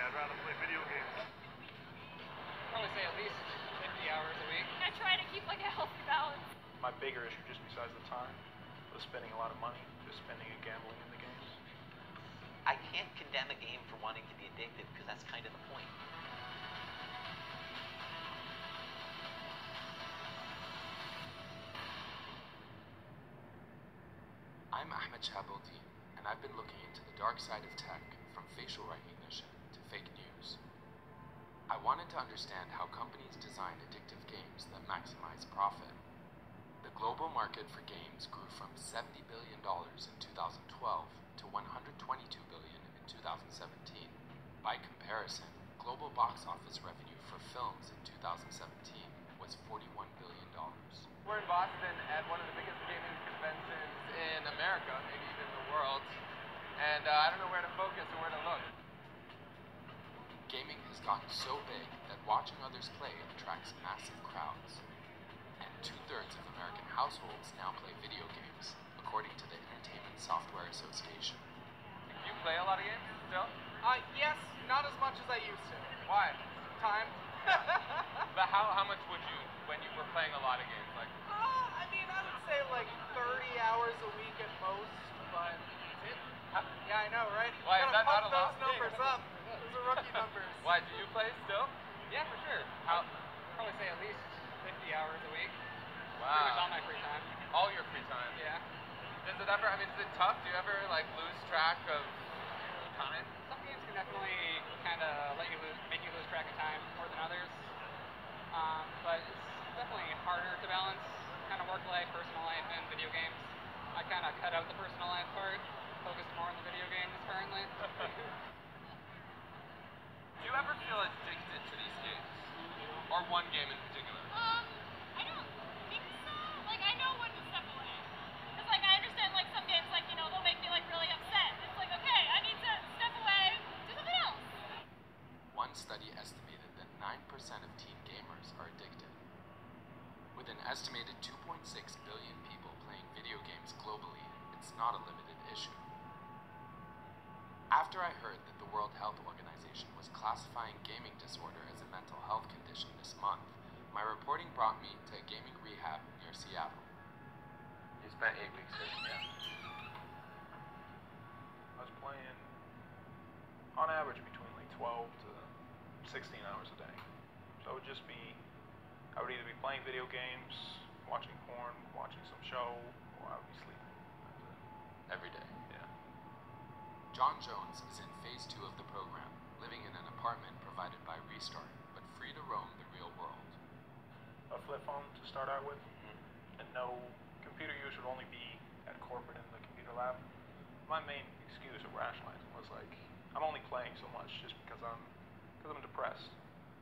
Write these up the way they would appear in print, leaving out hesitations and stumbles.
I'd rather play video games. Probably say at least 50 hours a week. I try to keep like a healthy balance. My bigger issue, just besides the time, was spending a lot of money, just spending and gambling in the games. I can't condemn a game for wanting to be addicted because that's kind of the point. I'm Ahmed Chaboldi, and I've been looking into the dark side of tech, from facial recognition to fake news. I wanted to understand how companies design addictive games that maximize profit. The global market for games grew from $70 billion in 2012 to $122 billion in 2017. By comparison, global box office revenue for films in 2017 was $41 billion. We're in Boston at one of the biggest gaming conventions in America, maybe even the world. And I don't know where to focus or where to look. Gaming has gotten so big that watching others play attracts massive crowds. And 2/3 of American households now play video games, according to the Entertainment Software Association. Do you play a lot of games still? Yes, not as much as I used to. Why? Time? But how much would you, when you were playing a lot of games? Like, I mean, I would say like 30 hours a week at most, but is it? Yeah, I know, right? Why, is that not a lot? Those numbers up. Those are rookie numbers. Why, do you play still? Yeah, for sure. Probably say at least 50 hours a week. Wow. Pretty much all my free time. All your free time? Yeah. Is it ever, I mean, is it tough? Do you ever, like, lose track of time? Some games can definitely kind of make you lose track of time more than others. But it's definitely harder to balance kind of work life, personal life, and video games. I kind of cut out the personal life part, focused more on the video games currently. Do you ever feel addicted to these games? Or one game in particular? I don't think so. Like, I know when to step away. Because, like, I understand, like, some games, like, you know, they'll make me, like, really upset. It's like, okay, I need to step away, do something else. One study estimated that 9% of teen gamers are addicted. With an estimated 2.6 billion people playing video games globally, it's not a limited issue. After I heard that the World Health Organization was classifying gaming disorder as a mental health condition this month, my reporting brought me to a gaming rehab near Seattle. You spent 8 weeks there, yeah. I was playing, on average, between like 12 to 16 hours a day. So it would just be, I would either be playing video games, watching porn, watching some show, or I would be sleeping. Every day. Yeah. John Jones is in phase 2 of the program, living in an apartment provided by Restart, but free to roam the real world. A flip phone to start out with, and no computer use would only be at corporate in the computer lab. My main excuse of rationalizing was like, I'm only playing so much just because I'm depressed,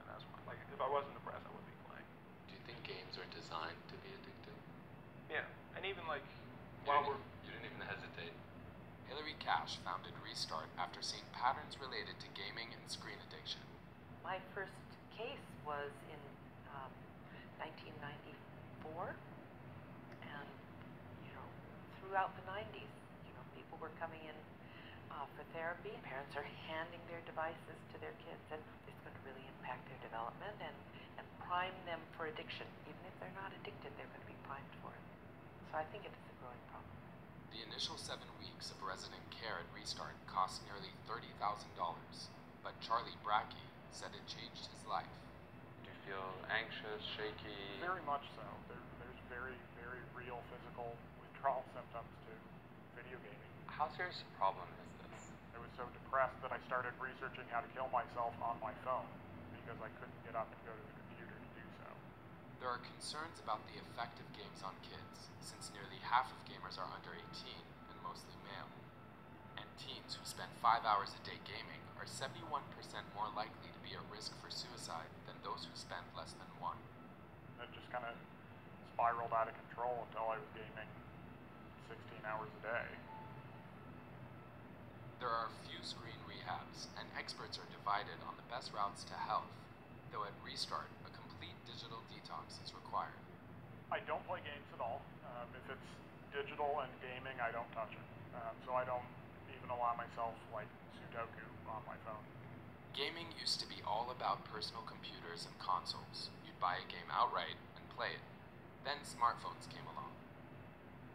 and that's why. Like, if I wasn't depressed, I wouldn't be playing. Do you think games are designed to be addictive? Yeah, and even like, You didn't even hesitate. Hillary Cash founded Restart after seeing patterns related to gaming and screen addiction. My first case was in 1994, and throughout the 90s, people were coming in for therapy. Parents are handing their devices to their kids, and it's going to really impact their development and prime them for addiction. Even if they're not addicted, they're going to be primed for it. So I think it is a growing problem. The initial 7 weeks of resident care at Restart cost nearly $30,000, but Charlie Brackey said it changed his life. Do you feel anxious, shaky? Very much so. There's very, very real physical withdrawal symptoms to video gaming. How serious a problem is this? I was so depressed that I started researching how to kill myself on my phone because I couldn't get up and go to the computer to do so. There are concerns about the effect of games on kids, since nearly half of gamers are under 18 and mostly male. And teens who spend 5 hours a day gaming are 71% more likely to be at risk for suicide than those who spend less than 1. It just kind of spiraled out of control until I was gaming 16 hours a day. There are few screen rehabs, and experts are divided on the best routes to health, though at Restart, a complete digital detox is required. I don't play games at all. If it's digital and gaming, I don't touch it. So I don't even allow myself, like, Sudoku on my phone. Gaming used to be all about personal computers and consoles. You'd buy a game outright and play it. Then smartphones came along.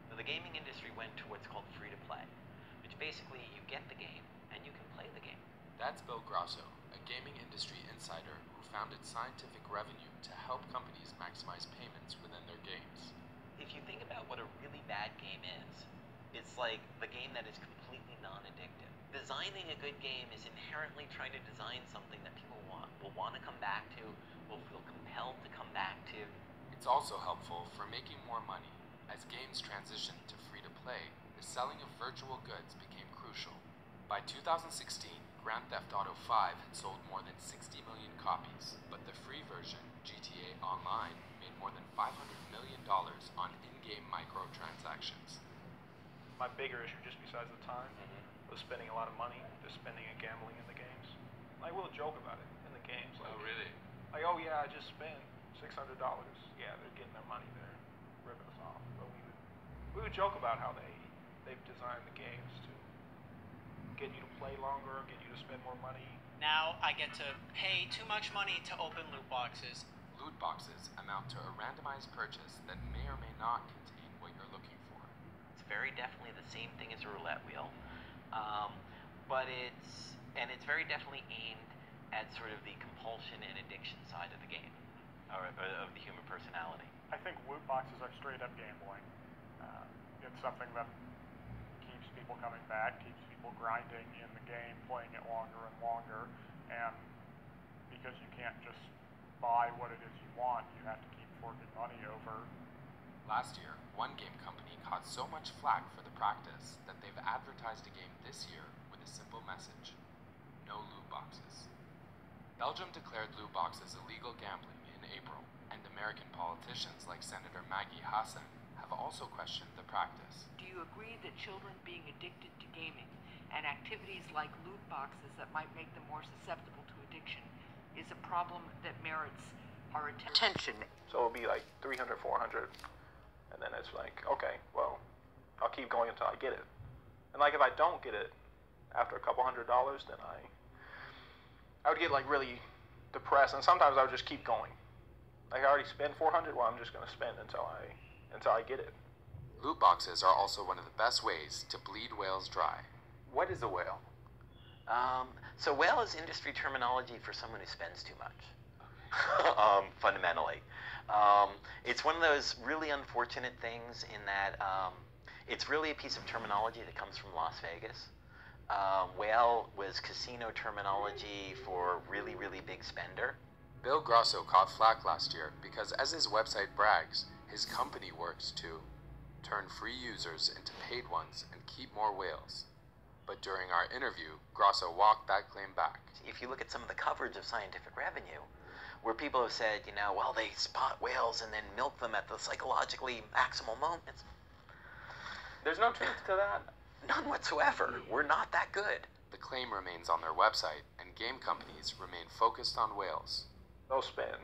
So the gaming industry went to what's called free-to-play, which basically you get the game and you can play the game. That's Bill Grosso, a gaming industry insider who founded Scientific Revenue to help companies maximize payments within their games. If you think about what a really bad game is, it's like the game that is completely non-addictive. Designing a good game is inherently trying to design something that people will want to come back to, will feel compelled to come back to. It's also helpful for making more money. As games transitioned to free-to-play, the selling of virtual goods became crucial. By 2016, Grand Theft Auto 5 had sold more than 60 million copies, but the free version, GTA Online, made more than $500 million on in-game microtransactions. My bigger issue, just besides the time, was spending a lot of money, just spending and gambling in the games. I will joke about it in the games. Like, Oh, really? Like, oh yeah, I just spent $600. Yeah, they're getting their money. They're ripping us off. But we would joke about how they've designed the games to get you to play longer, get you to spend more money. Now I get to pay too much money to open loot boxes. Loot boxes amount to a randomized purchase that may or may not contain what you're looking for. It's very definitely the same thing as a roulette wheel, but it's very definitely aimed at sort of the compulsion and addiction side of the game, or of the human personality. I think loot boxes are straight up gambling. It's something that keeps people coming back, keeps people grinding in the game, playing it longer and longer, and because you can't just buy what it is you want, you have to keep forking money over. Last year, one game company caught so much flack for the practice that they've advertised a game this year with a simple message: no loot boxes. Belgium declared loot boxes illegal gambling in April, and American politicians like Senator Maggie Hassan have also questioned the practice. Do you agree that children being addicted to gaming and activities like loot boxes that might make them more susceptible to addiction is a problem that merits our attention? So it'll be like 300, 400, and then it's like, okay, well, I'll keep going until I get it. And like if I don't get it after a couple $100, then I would get like really depressed, and sometimes I would just keep going. Like I already spent 400, well, I'm just gonna spend until I get it. Loot boxes are also one of the best ways to bleed whales dry. What is a whale? So whale is industry terminology for someone who spends too much, fundamentally. It's one of those really unfortunate things in that it's really a piece of terminology that comes from Las Vegas. Whale was casino terminology for really, really big spender. Bill Grosso caught flack last year because, as his website brags, his company works to turn free users into paid ones and keep more whales. But during our interview, Grosso walked that claim back. If you look at some of the coverage of Scientific Revenue, where people have said, well, they spot whales and then milk them at the psychologically maximal moments. There's no truth to that. None whatsoever. We're not that good. The claim remains on their website, and game companies remain focused on whales. They'll spend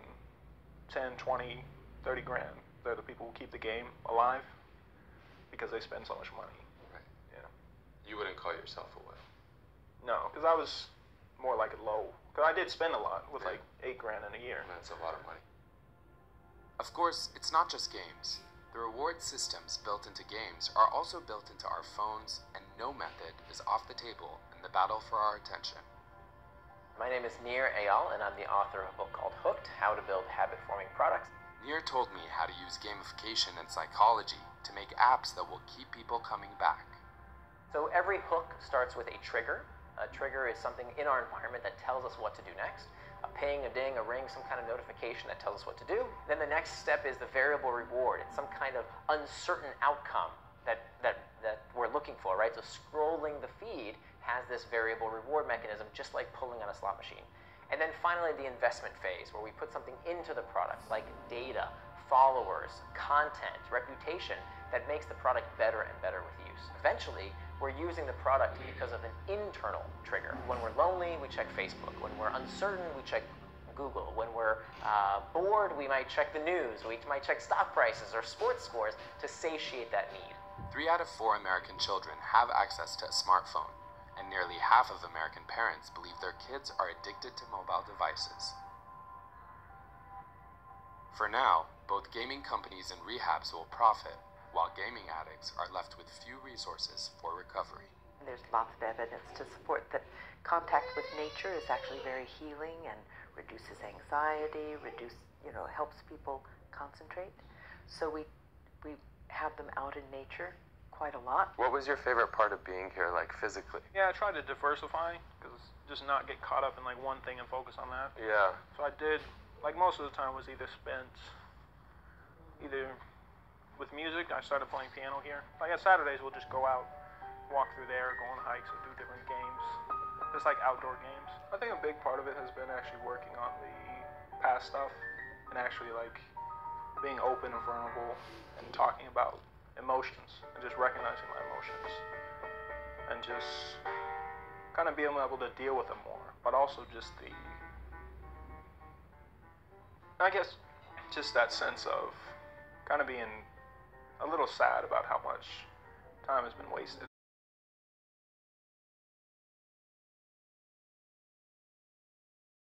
10, 20, 30 grand. They're the people who keep the game alive because they spend so much money. Right. Yeah. You wouldn't call yourself a whale? No, because I was more like a low. Because I did spend a lot with like 8 grand in a year. That's a lot of money. Of course, it's not just games. The reward systems built into games are also built into our phones, and no method is off the table in the battle for our attention. My name is Nir Eyal, and I'm the author of a book called Hooked: How to Build Habit-Forming Products. Nir told me how to use gamification and psychology to make apps that will keep people coming back. So every hook starts with a trigger. A trigger is something in our environment that tells us what to do next. A ping, a ding, a ring, some kind of notification that tells us what to do. Then the next step is the variable reward. It's some kind of uncertain outcome that we're looking for, right? So scrolling the feed has this variable reward mechanism, just like pulling on a slot machine. And then finally, the investment phase, where we put something into the product, like data, followers, content, reputation, that makes the product better and better with use. Eventually, we're using the product because of an internal trigger. When we're lonely, we check Facebook. When we're uncertain, we check Google. When we're bored, we might check the news. We might check stock prices or sports scores to satiate that need. 3 out of 4 American children have access to a smartphone, and nearly half of American parents believe their kids are addicted to mobile devices. For now, both gaming companies and rehabs will profit, while gaming addicts are left with few resources for recovery. There's lots of evidence to support that contact with nature is actually very healing and reduces anxiety, helps people concentrate. So we have them out in nature quite a lot. What was your favorite part of being here, like physically? Yeah, I tried to diversify, because just not get caught up in like one thing and focus on that. Yeah. So I did, like most of the time was either spent with music. I started playing piano here. Like on Saturdays we'll just go out, walk through there, go on hikes and do different games. Just like outdoor games. I think a big part of it has been actually working on the past stuff and actually like being open and vulnerable and talking about emotions and just recognizing my emotions and just kind of being able to deal with them more, but also just I guess just that sense of kind of being a little sad about how much time has been wasted.